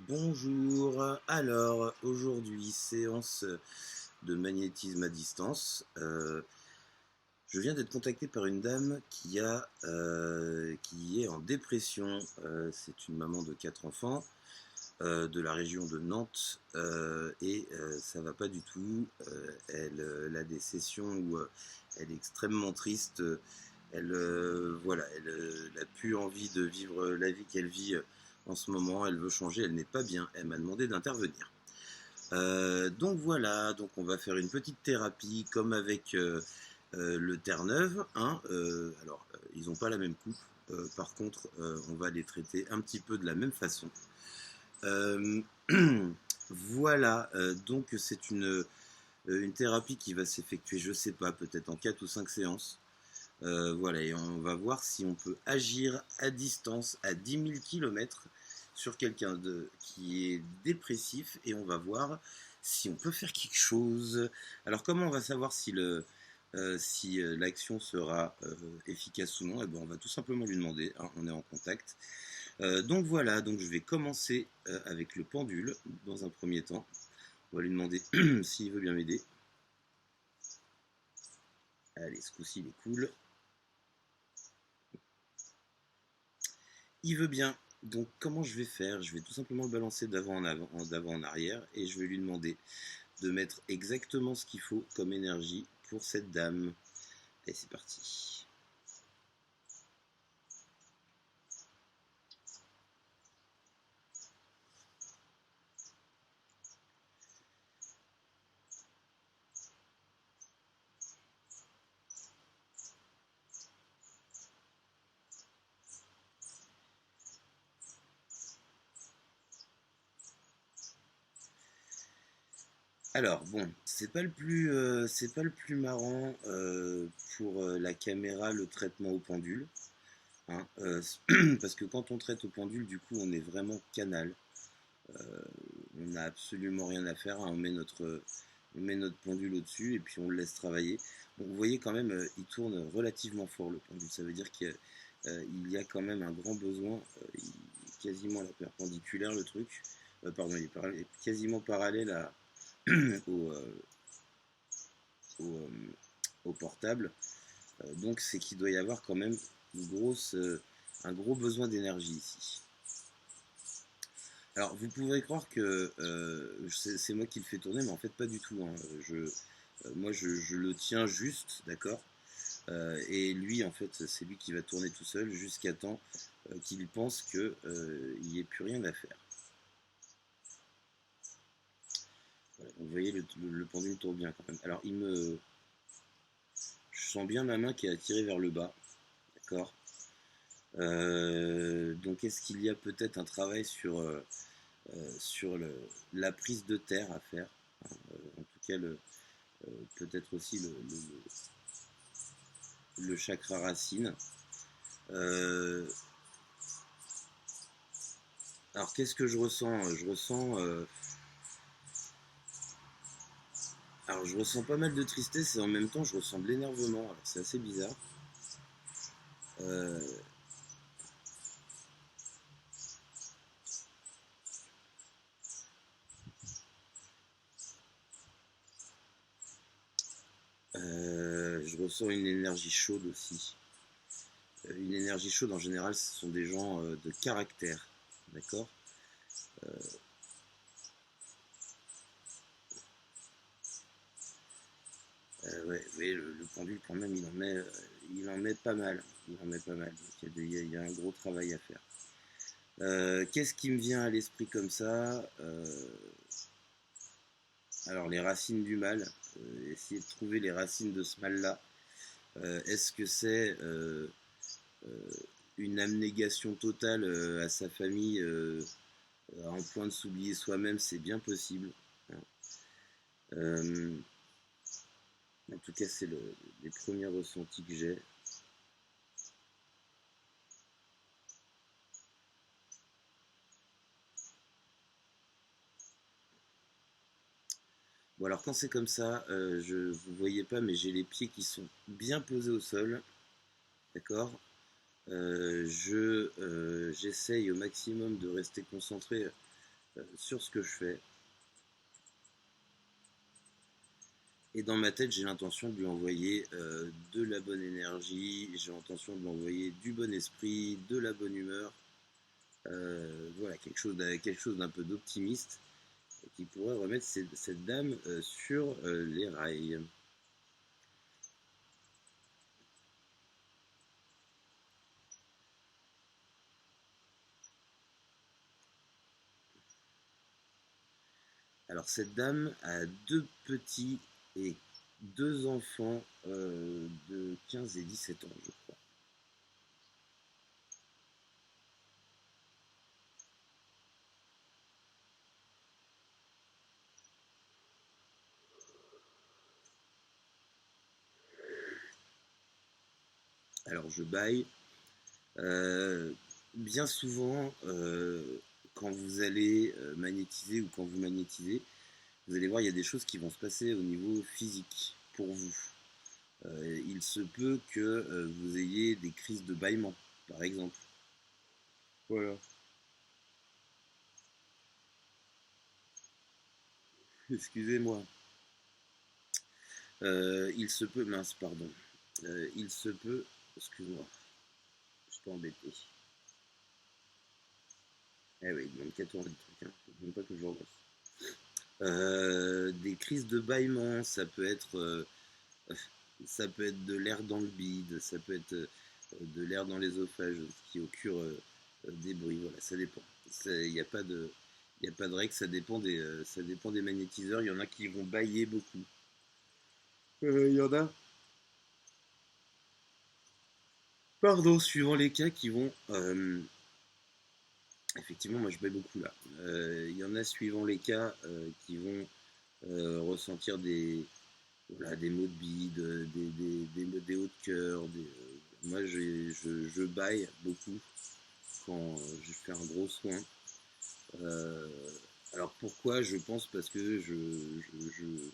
Bonjour, alors aujourd'hui séance de magnétisme à distance. Je viens d'être contacté par une dame qui est en dépression. C'est une maman de 4 enfants de la région de Nantes et ça va pas du tout. Elle a des sessions où elle est extrêmement triste. Elle n'a plus envie de vivre la vie qu'elle vit en ce moment. Elle veut changer, elle n'est pas bien. Elle m'a demandé d'intervenir. Donc voilà, donc on va faire une petite thérapie comme avec le Terre-Neuve. Hein, ils n'ont pas la même coupe. Par contre, on va les traiter un petit peu de la même façon. Euh, voilà, donc c'est une thérapie qui va s'effectuer, je sais pas, peut-être en 4 ou 5 séances. Voilà, et on va voir si on peut agir à distance, à 10 000 km, sur quelqu'un qui est dépressif, et on va voir si on peut faire quelque chose. Alors, comment on va savoir si l'action sera efficace ou non? Eh ben, on va tout simplement lui demander, hein, on est en contact. Donc voilà, donc je vais commencer avec le pendule dans un premier temps. On va lui demander s'il veut bien m'aider. Allez, ce coup-ci, il est cool. Il veut bien. Donc comment je vais faire? Je vais tout simplement le balancer d'avant en avant, d'avant en arrière, et je vais lui demander de mettre exactement ce qu'il faut comme énergie pour cette dame. Et c'est parti. Alors bon, c'est pas le plus marrant pour la caméra, le traitement au pendule, hein, parce que quand on traite au pendule, du coup, on est vraiment canal. On n'a absolument rien à faire, hein. On met notre pendule au-dessus et puis on le laisse travailler. Bon, vous voyez quand même, il tourne relativement fort le pendule. Ça veut dire qu'il y a quand même un grand besoin. Il est quasiment à la perpendiculaire le truc. Pardon, il est quasiment parallèle au, euh, au, euh, au portable. Donc c'est qu'il doit y avoir quand même un gros besoin d'énergie ici. Alors, vous pouvez croire que c'est moi qui le fais tourner, mais en fait, pas du tout, hein. Moi, je le tiens juste, d'accord. Et lui, en fait, c'est lui qui va tourner tout seul jusqu'à temps qu'il pense qu'il n'y ait plus rien à faire. Voilà, vous voyez, le pendule tourne bien quand même. Alors, je sens bien ma main qui est attirée vers le bas, d'accord. Donc, est-ce qu'il y a peut-être un travail sur la prise de terre à faire, hein, en tout cas, peut-être aussi le chakra racine. Euh, alors qu'est-ce que je ressens? Je ressens pas mal de tristesse et en même temps je ressens de l'énervement. Alors c'est assez bizarre. Euh, je ressens une énergie chaude aussi. Une énergie chaude en général, ce sont des gens de caractère, d'accord. euh, ouais, ouais, le pendule quand même, il en met pas mal. Il en met pas mal. Donc, il y a un gros travail à faire. Qu'est-ce qui me vient à l'esprit comme ça? Alors, les racines du mal, essayer de trouver les racines de ce mal-là. Est-ce que c'est euh, une abnégation totale à sa famille, à un point de s'oublier soi-même? C'est bien possible, hein. Euh, En tout cas, c'est les premiers ressentis que j'ai. Bon, alors quand c'est comme ça, vous voyez pas, mais j'ai les pieds qui sont bien posés au sol, d'accord. J'essaye au maximum de rester concentré sur ce que je fais. Et dans ma tête, j'ai l'intention de lui envoyer de la bonne énergie, j'ai l'intention de lui envoyer du bon esprit, de la bonne humeur. Voilà, quelque chose d'un peu d'optimiste qui pourrait remettre cette dame sur les rails. Alors cette dame a deux petits et deux enfants de 15 et 17 ans, je crois. Alors je baille. Euh, Bien souvent, quand vous allez magnétiser ou quand vous magnétisez, vous allez voir, il y a des choses qui vont se passer au niveau physique pour vous. Il se peut que vous ayez des crises de bâillement, par exemple. Voilà. Excusez-moi. Il se peut, mince, pardon. Il se peut, excuse-moi, je peux embêter. Eh oui, il demande 4 tours de truc, hein. Faut même pas que je le refasse. Des crises de bâillement, ça peut être de l'air dans le bide, ça peut être de l'air dans l'ésophage, ce qui occure des bruits. Voilà, ça dépend. Il n'y a pas de, il a pas de règle, ça dépend des magnétiseurs. Il y en a qui vont bailler beaucoup. Il y en a, pardon, suivant les cas, qui vont. Effectivement, moi je baille beaucoup là. Il y en a suivant les cas qui vont ressentir voilà, des maux de bide, des hauts de cœur. Moi je baille beaucoup quand je fais un gros soin. Euh, alors pourquoi? Je pense parce que je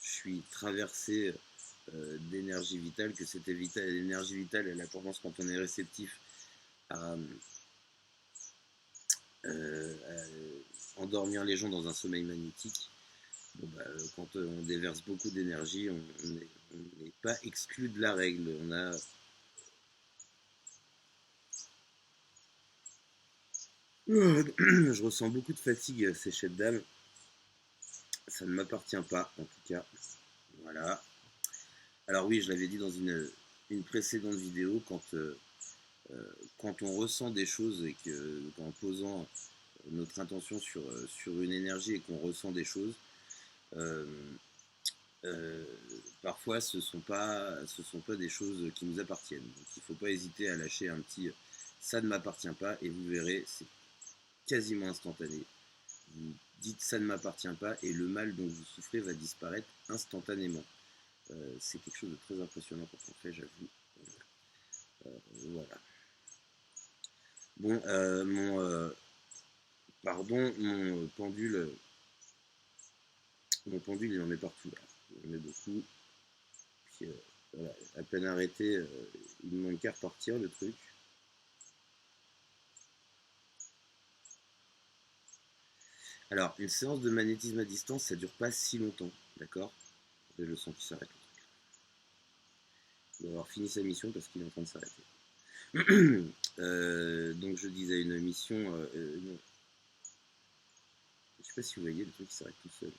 suis traversé d'énergie vitale, que cette énergie vitale, elle a tendance, quand on est réceptif, à, endormir les gens dans un sommeil magnétique. Bon, bah, quand on déverse beaucoup d'énergie, on n'est pas exclu de la règle. Je ressens beaucoup de fatigue ces chefs dames. Ça ne m'appartient pas, en tout cas. Voilà. Alors oui, je l'avais dit dans une précédente vidéo, quand on ressent des choses et qu'en posant notre intention sur une énergie et qu'on ressent des choses, euh, euh, parfois ce sont pas des choses qui nous appartiennent. Donc il ne faut pas hésiter à lâcher un petit ça ne m'appartient pas et vous verrez, c'est quasiment instantané. Vous dites ça ne m'appartient pas et le mal dont vous souffrez va disparaître instantanément. C'est quelque chose de très impressionnant quand on fait, j'avoue. Voilà. Bon, pardon, mon pendule, il en met partout là. Il en met beaucoup. Puis, voilà, à peine arrêté, il ne manque qu'à repartir le truc. Alors, une séance de magnétisme à distance, ça dure pas si longtemps, d'accord? Et je sens qu'il s'arrête. Il va avoir fini sa mission parce qu'il est en train de s'arrêter. Donc je disais une mission. Non. Je sais pas si vous voyez le truc qui s'arrête tout seul.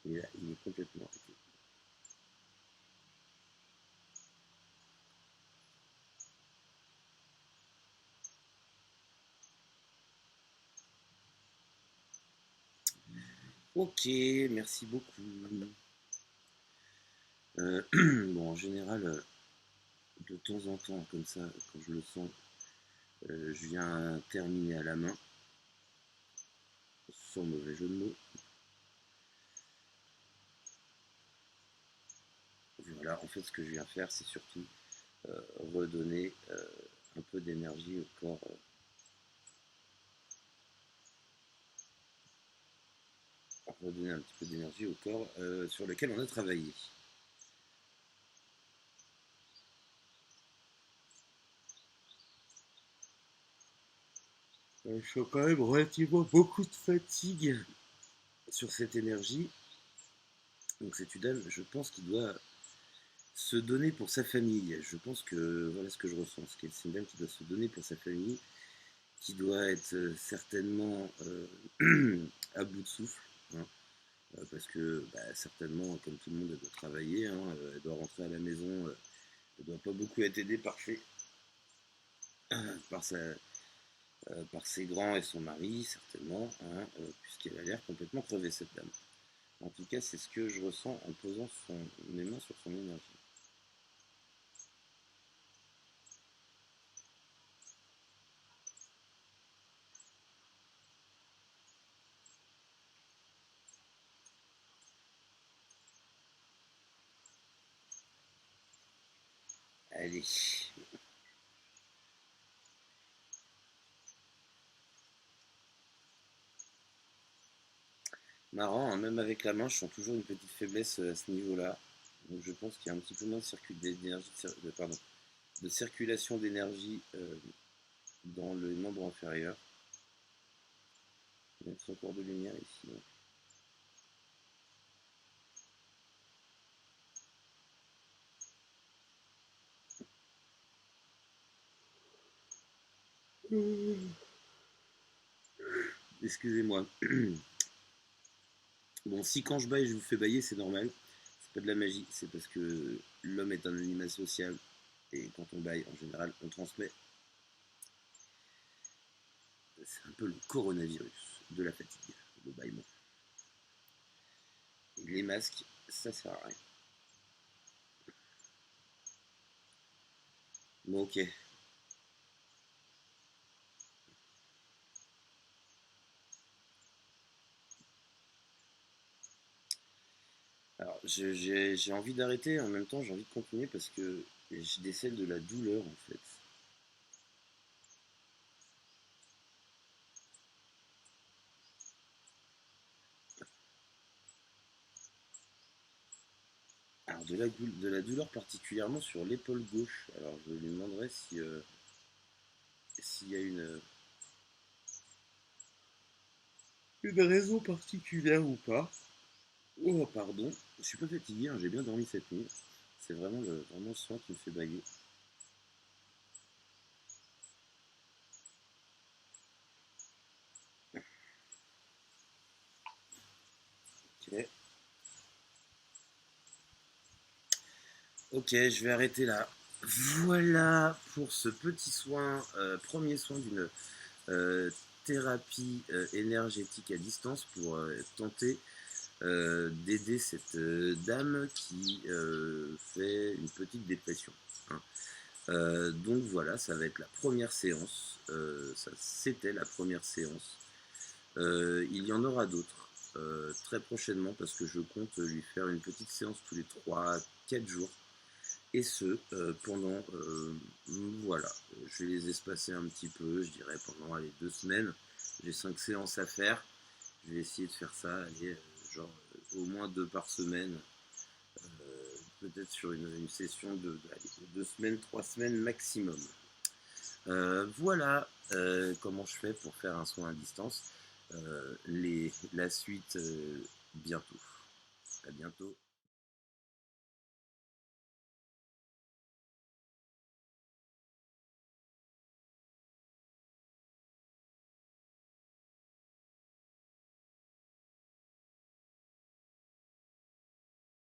Et là, il est complètement arrêté. Ok, merci beaucoup. Bon, en général, de temps en temps, comme ça, quand je le sens, je viens terminer à la main, sans mauvais jeu de mots. Voilà, en fait, ce que je viens faire, c'est surtout redonner un peu d'énergie au corps. Redonner un petit peu d'énergie au corps sur lequel on a travaillé. Je sens quand même relativement beaucoup de fatigue sur cette énergie. Donc c'est une dame, je pense qu'il doit se donner pour sa famille. Je pense que voilà ce que je ressens. C'est une dame qui doit se donner pour sa famille, qui doit être certainement à bout de souffle. Hein, parce que certainement, comme tout le monde, elle doit travailler, hein, elle doit rentrer à la maison, elle doit pas beaucoup être aidée par, par ses grands et son mari, certainement, hein, puisqu'elle a l'air complètement crevée, cette dame. En tout cas, c'est ce que je ressens en posant mes mains sur son énergie. Allez. Marrant, hein, même avec la main, je sens toujours une petite faiblesse à ce niveau-là. Donc je pense qu'il y a un petit peu moins de circulation d'énergie dans le membre inférieur. Il y a encore de lumière ici. Excusez-moi. Bon, si quand je baille, je vous fais bailler, c'est normal. C'est pas de la magie, c'est parce que l'homme est un animal social. Et quand on baille, en général, on transmet. C'est un peu le coronavirus de la fatigue, le bâillement. Et les masques, ça sert à rien. Bon, ok. Alors, j'ai envie d'arrêter, en même temps, j'ai envie de continuer parce que je décèle de la douleur, en fait. Alors, de la douleur particulièrement sur l'épaule gauche. Alors, je lui demanderai si, s'il y a une raison particulière ou pas. Oh, pardon, je suis pas fatigué, hein, j'ai bien dormi cette nuit. C'est vraiment le soin qui me fait bailler. Ok. Ok, je vais arrêter là. Voilà pour ce petit soin, premier soin d'une thérapie énergétique à distance pour tenter d'aider cette dame qui fait une petite dépression. Hein. Donc voilà, ça va être la première séance. C'était la première séance. Il y en aura d'autres très prochainement parce que je compte lui faire une petite séance tous les 3 4 jours. Et ce, pendant, voilà, je vais les espacer un petit peu, je dirais pendant les 2 semaines. J'ai 5 séances à faire. Je vais essayer de faire ça, allez, genre au moins 2 par semaine, peut-être sur une session allez, de 2 semaines, 3 semaines maximum. Voilà comment je fais pour faire un soin à distance. La suite bientôt. À bientôt.